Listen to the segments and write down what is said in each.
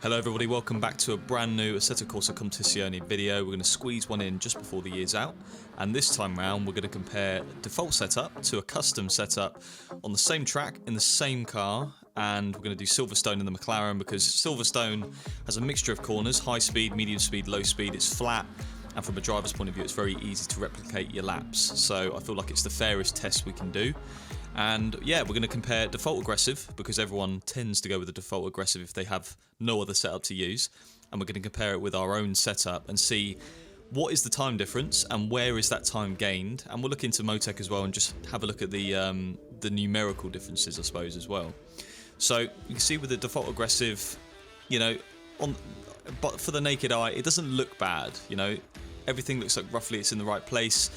Hello everybody, welcome back to a brand new Assetto Corsa Competizione video. We're going to squeeze one in just before the year's out, and this time round we're going to compare default setup to a custom setup on the same track in the same car, and we're going to do Silverstone in the McLaren because Silverstone has a mixture of corners, high speed, medium speed, low speed, it's flat, and from a driver's point of view it's very easy to replicate your laps, so I feel like it's the fairest test we can do. And yeah, we're going to compare default aggressive because everyone tends to go with the default aggressive if they have no other setup to use, and we're going to compare it with our own setup and see what is the time difference and where is that time gained, and we'll look into Motec as well and just have a look at the numerical differences, I suppose, as well. So you can see with the default aggressive, you know, but for the naked eye it doesn't look bad, you know, everything looks like roughly it's in the right place.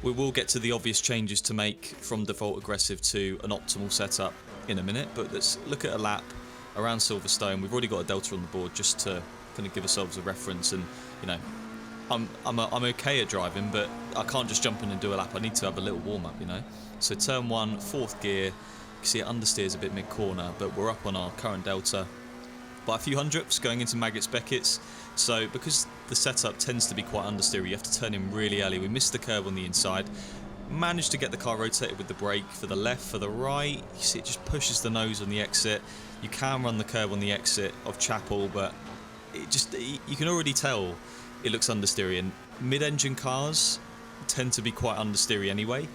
We will get to the obvious changes to make from default aggressive to an optimal setup in a minute, but let's look at a lap around Silverstone. We've already got a delta on the board just to kind of give ourselves a reference, and you know, I'm okay at driving, but I can't just jump in and do a lap. I need to have a little warm up, you know. So turn 1, 4th gear. You can see it understeers a bit mid corner, but we're up on our current delta by a few hundredths going into Maggots Beckett's. So because the setup tends to be quite understeery, you have to turn in really early. We missed the curve on the inside, managed to get the car rotated with the brake for the left, for the right. You see it just pushes the nose on the exit. You can run the curve on the exit of Chapel, but it just, you can already tell it looks understeery, and mid-engine cars tend to be quite understeery anyway,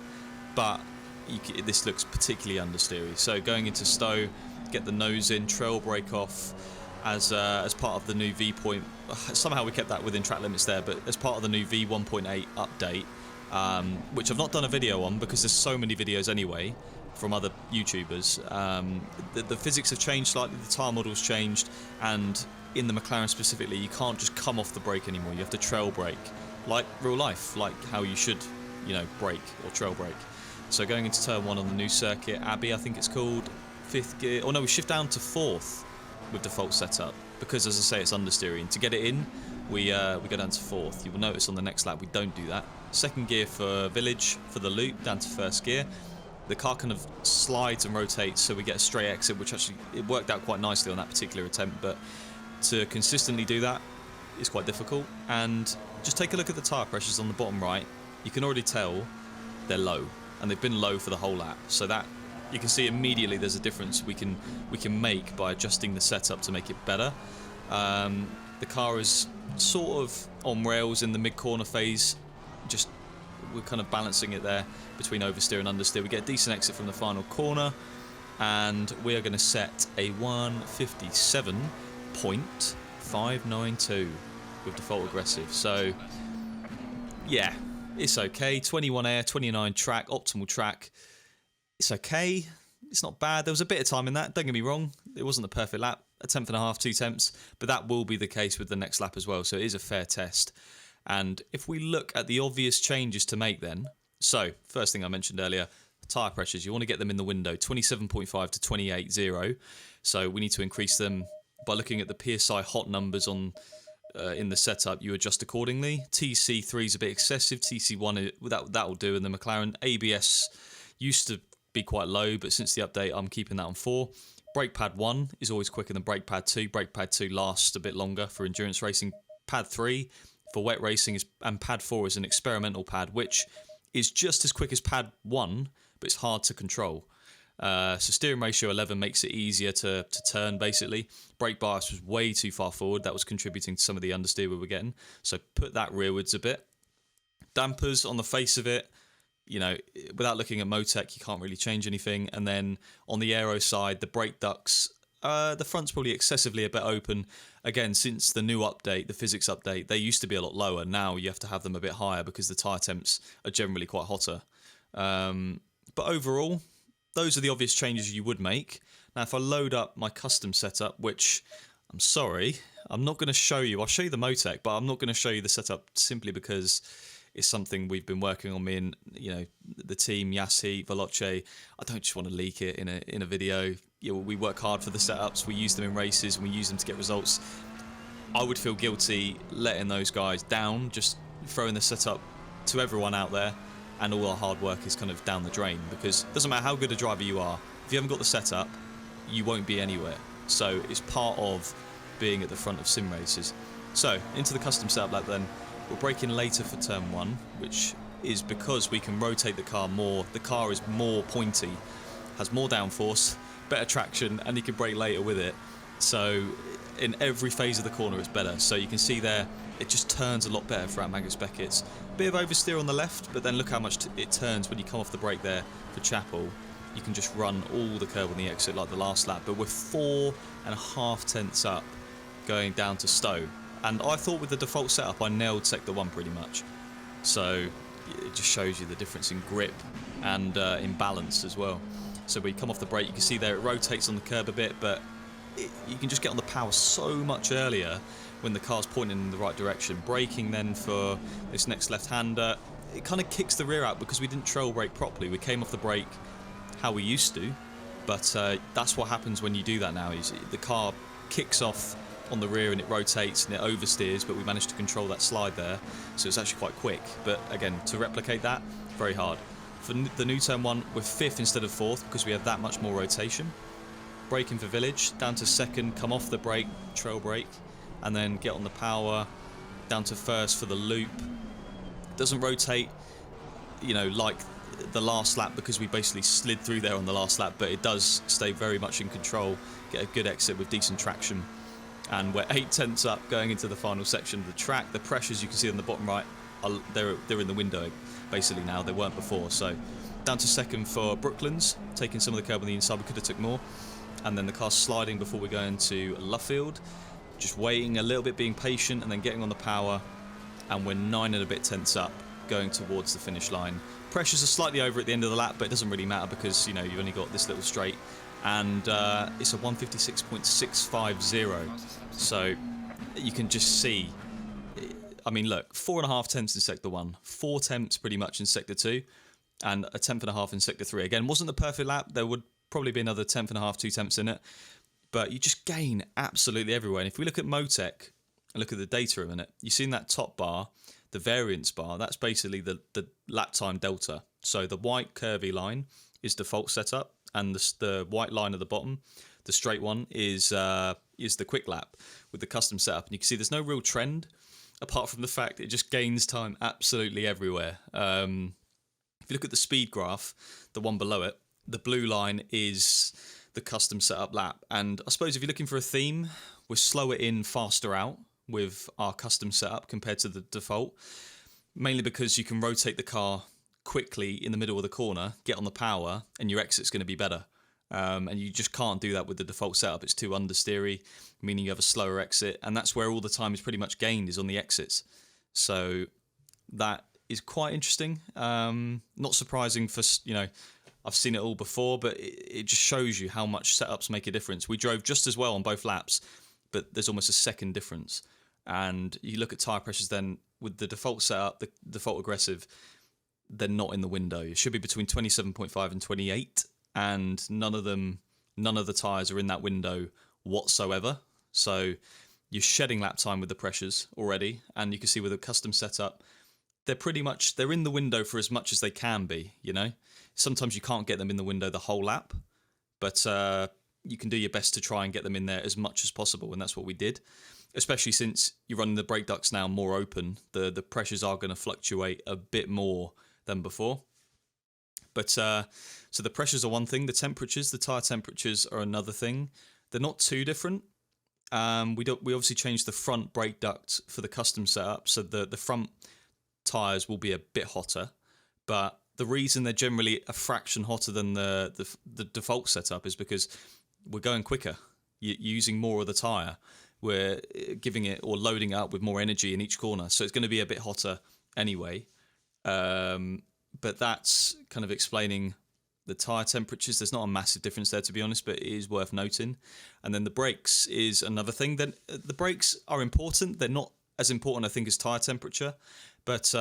but this looks particularly understeery. So going into Stowe, get the nose in, trail brake off, as part of the new V point. Somehow we kept that within track limits there, but as part of the new V 1.8 update, which I've not done a video on because there's so many videos anyway from other YouTubers. The physics have changed slightly, the tyre model's changed, and in the McLaren specifically, you can't just come off the brake anymore. You have to trail brake, like real life, like how you should, you know, brake or trail brake. So going into turn 1 on the new circuit, Abbey I think it's called, 5th gear. Oh no, we shift down to 4th. With default setup because, as I say, it's understeery, and to get it in we go down to 4th. You will notice on the next lap we don't do that. 2nd gear for Village for the loop, down to 1st gear. The car kind of slides and rotates, so we get a straight exit, which actually it worked out quite nicely on that particular attempt, but to consistently do that is quite difficult. And just take a look at the tyre pressures on the bottom right. You can already tell they're low, and they've been low for the whole lap, so that you can see immediately there's a difference we can make by adjusting the setup to make it better. The car is sort of on rails in the mid-corner phase. Just we're kind of balancing it there between oversteer and understeer. We get a decent exit from the final corner, and we are going to set a 157.592 with default aggressive. So yeah, it's okay. 21 air, 29 track, optimal track. It's okay, it's not bad. There was a bit of time in that, don't get me wrong, it wasn't a perfect lap, a tenth and a half, 2 tenths, but that will be the case with the next lap as well, so it is a fair test. And if we look at the obvious changes to make then, so first thing I mentioned earlier, tyre pressures, you want to get them in the window, 27.5 to 28.0, so we need to increase them by looking at the PSI hot numbers on in the setup. You adjust accordingly. TC3 is a bit excessive, TC1 that will do, and the McLaren ABS used to be quite low, but since the update I'm keeping that on 4. Brake pad 1 is always quicker than brake pad 2. Brake pad 2 lasts a bit longer for endurance racing. Pad 3 for wet racing and pad 4 is an experimental pad, which is just as quick as pad 1, but it's hard to control. So steering ratio 11 makes it easier to turn, basically. Brake bias was way too far forward. That was contributing to some of the understeer we were getting, so put that rearwards a bit. Dampers on the face of it, you know, without looking at Motec, you can't really change anything. And then on the aero side, the brake ducts, the front's probably excessively a bit open. Again, since the new update, the physics update, they used to be a lot lower. Now you have to have them a bit higher because the tyre temps are generally quite hotter. But overall, those are the obvious changes you would make. Now, if I load up my custom setup, which I'm sorry, I'm not going to show you. I'll show you the Motec, but I'm not going to show you the setup simply because it's something we've been working on, me and, you know, the team, Yassi, Veloce. I don't just want to leak it in a video. You know, we work hard for the setups, we use them in races, and we use them to get results. I would feel guilty letting those guys down, just throwing the setup to everyone out there, and all our hard work is kind of down the drain, because it doesn't matter how good a driver you are, if you haven't got the setup, you won't be anywhere. So it's part of being at the front of sim races. So, into the custom setup lap then. We're braking later for turn 1, which is because we can rotate the car more. The car is more pointy, has more downforce, better traction, and you can brake later with it. So in every phase of the corner it's better. So you can see there, it just turns a lot better throughout Magnus Beckett's. Bit of oversteer on the left, but then look how much it turns when you come off the brake there for Chapel. You can just run all the curb on the exit like the last lap, but we're 4.5 tenths up going down to Stowe. And I thought with the default setup I nailed Sector 1 pretty much. So it just shows you the difference in grip and in balance as well. So when you come off the brake, you can see there it rotates on the curb a bit, but you can just get on the power so much earlier when the car's pointing in the right direction. Braking then for this next left-hander, it kind of kicks the rear out because we didn't trail brake properly. We came off the brake how we used to, but that's what happens when you do that now. Is the car kicks off on the rear and it rotates and it oversteers, but we managed to control that slide there, so it's actually quite quick. But again, to replicate that, very hard. For the new turn 1, we're 5th instead of 4th because we have that much more rotation. Braking for Village, down to 2nd, come off the brake, trail brake, and then get on the power, down to 1st for the loop. Doesn't rotate, you know, like the last lap because we basically slid through there on the last lap, but it does stay very much in control, get a good exit with decent traction. And we're 8 tenths up going into the final section of the track. The pressures you can see on the bottom right, they're in the window basically now. They weren't before. So down to 2nd for Brooklands, taking some of the curb on the inside. We could have took more. And then the car's sliding before we go into Luffield. Just waiting a little bit, being patient, and then getting on the power. And we're 9 and a bit tenths up going towards the finish line. Pressures are slightly over at the end of the lap, but it doesn't really matter because, you know, you've only got this little straight. And it's a 156.650, so you can just see, I mean look, 4.5 tenths in Sector 1, 4 tenths pretty much in Sector 2, and a 10.5 in Sector 3. Again, wasn't the perfect lap, there would probably be another 10.5, 2 tenths in it, but you just gain absolutely everywhere. And if we look at Motec and look at the data a minute, you see in that top bar, the variance bar, that's basically the lap time delta. So the white curvy line is default setup, and the white line at the bottom, the straight one, is the quick lap with the custom setup. And you can see there's no real trend, apart from the fact it just gains time absolutely everywhere. If you look at the speed graph, the one below it, the blue line is the custom setup lap. And I suppose if you're looking for a theme, we're slower in, faster out with our custom setup compared to the default, mainly because you can rotate the car quickly in the middle of the corner, get on the power, and your exit's going to be better. And you just can't do that with the default setup. It's too understeery, meaning you have a slower exit, and that's where all the time is pretty much gained, is on the exits. So that is quite interesting. Not surprising for, you know, I've seen it all before, but it just shows you how much setups make a difference. We drove just as well on both laps, but there's almost a second difference. And you look at tyre pressures then, with the default setup, the default aggressive, they're not in the window. It should be between 27.5 and 28, and none of the tyres are in that window whatsoever. So you're shedding lap time with the pressures already, and you can see with a custom setup, they're in the window for as much as they can be, you know. Sometimes you can't get them in the window the whole lap, but you can do your best to try and get them in there as much as possible, and that's what we did. Especially since you're running the brake ducts now more open, the pressures are going to fluctuate a bit more than before. But so the pressures are one thing, the tyre temperatures are another thing. They're not too different. We obviously changed the front brake duct for the custom setup, so the front tyres will be a bit hotter, but the reason they're generally a fraction hotter than the default setup is because we're going quicker. You're using more of the tyre. We're giving it or loading it up with more energy in each corner, so it's going to be a bit hotter anyway. But that's kind of explaining the tyre temperatures. There's not a massive difference there, to be honest, but it is worth noting. And then the brakes is another thing. Then the brakes are important. They're not as important, I think, as tyre temperature, but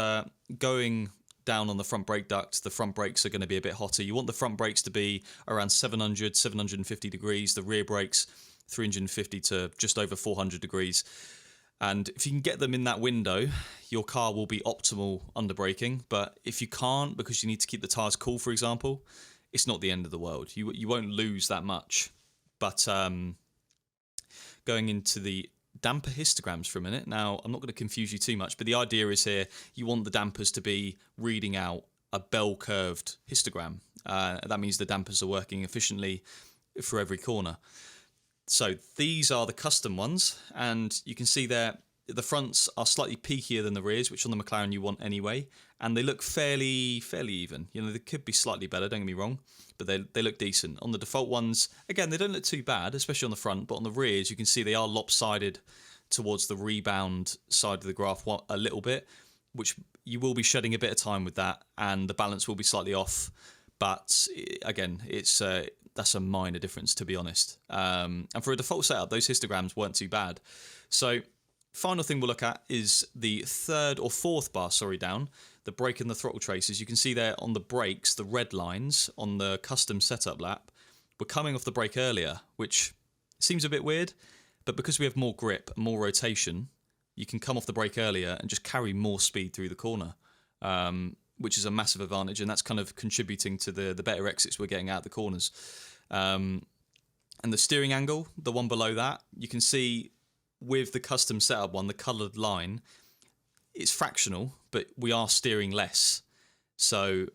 going down on the front brake duct, the front brakes are going to be a bit hotter. You want the front brakes to be around 700, 750 degrees, the rear brakes 350 to just over 400 degrees. And if you can get them in that window, your car will be optimal under braking. But if you can't, because you need to keep the tyres cool, for example, it's not the end of the world. You won't lose that much. But going into the damper histograms for a minute. Now, I'm not going to confuse you too much, but the idea is here, you want the dampers to be reading out a bell-curved histogram. That means the dampers are working efficiently for every corner. So these are the custom ones, and you can see there the fronts are slightly peakier than the rears, which on the McLaren you want anyway, and they look fairly even. You know, they could be slightly better, don't get me wrong, but they look decent. On the default ones, again, they don't look too bad, especially on the front, but on the rears you can see they are lopsided towards the rebound side of the graph a little bit, which you will be shedding a bit of time with that, and the balance will be slightly off. But again, that's a minor difference, to be honest. And for a default setup, those histograms weren't too bad. So final thing we'll look at is the third or fourth bar, down, the brake and the throttle traces. You can see there on the brakes, the red lines on the custom setup lap were coming off the brake earlier, which seems a bit weird, but because we have more grip and more rotation, you can come off the brake earlier and just carry more speed through the corner, which is a massive advantage, and that's kind of contributing to the better exits we're getting out of the corners. And the steering angle, the one below that, you can see with the custom setup one, the coloured line, it's fractional, but we are steering less. So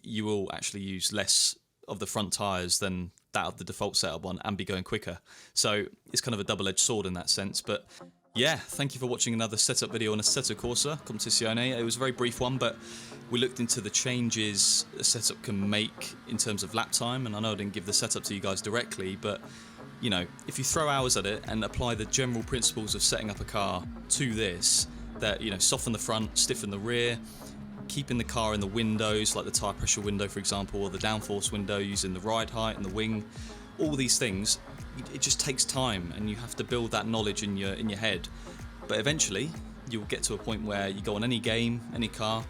you will actually use less of the front tyres than that of the default setup one and be going quicker. So it's kind of a double-edged sword in that sense. But yeah, thank you for watching another setup video on Assetto Corsa Competizione. It was a very brief one, but we looked into the changes a setup can make in terms of lap time, and I know I didn't give the setup to you guys directly, but you know, if you throw hours at it and apply the general principles of setting up a car to this, that, you know, soften the front, stiffen the rear, keeping the car in the windows, like the tyre pressure window, for example, or the downforce window, using the ride height and the wing, all these things, it just takes time, and you have to build that knowledge in your head. But eventually, you'll get to a point where you go on any game, any car,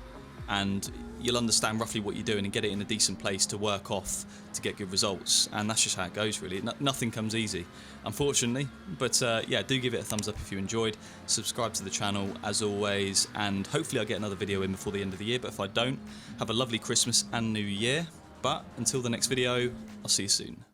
and you'll understand roughly what you're doing and get it in a decent place to work off to get good results. And that's just how it goes, really. Nothing comes easy, unfortunately. But yeah, do give it a thumbs up if you enjoyed. Subscribe to the channel, as always, and hopefully I'll get another video in before the end of the year. But if I don't, have a lovely Christmas and New Year. But until the next video, I'll see you soon.